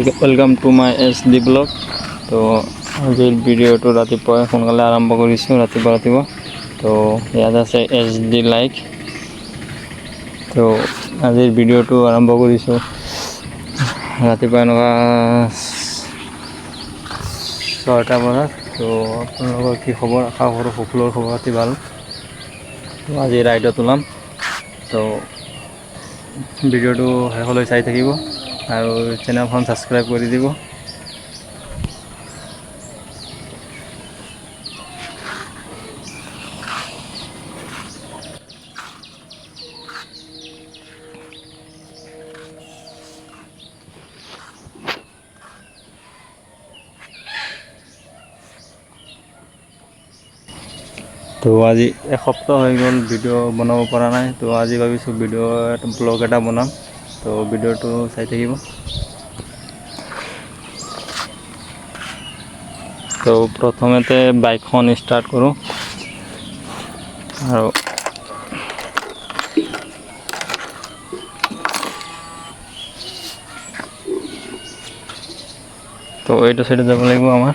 Welcome to my SD blog. तो आज video रातिपुवा सोनकाले आरम्भ करिছোঁ रातिपुवा तो याद आछे SD लाइक। तो आज भिडिओ आरम्भ करिছোঁ रातिपुवा एनेका 6টা बजात। तो आपलोगोर कि खबर आशा करो सकलोर खबर पाति भाल। तो आज राइडत ओलाम तो भिडिओ शेषলৈ চাই থাকিব আৰু চেনেলখন সাবস্ক্ৰাইব কৰি দিব। तो आज एक सप्ताह हो गल भिडिओ बनाब परा ना। तो आज भाविছোঁ भिडिओ ब्लॉग এটা बनाम। तो भिडिओ চাই থাকিব। तो प्रथमते बाइकখন स्टार्ट करूँ और तो এইটো সাইডে যাব লাগিব আমার।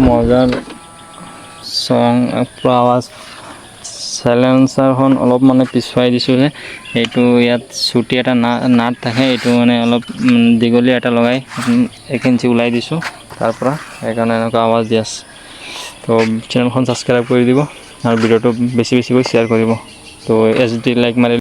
मजार सং पूरा आवाज साइलेंसारখন अलप माने पिछुवाई दिছোঁ যে এইটো ইয়াত ছুটি এটা নাট থাকে এইটো মানে অলপ দীঘলীয়া এটা লগাই 1 ইঞ্চি ওলাই দিছোঁ তাৰ পৰা সেইকাৰণে এনেকুৱা আৱাজ দি আছে। তো চেনেলখন সাবস্ক্ৰাইব কৰি দিব আৰু ভিডিওটো বেছি বেছিকৈ শ্বেয়াৰ কৰিব। তো SD লাইক মাৰি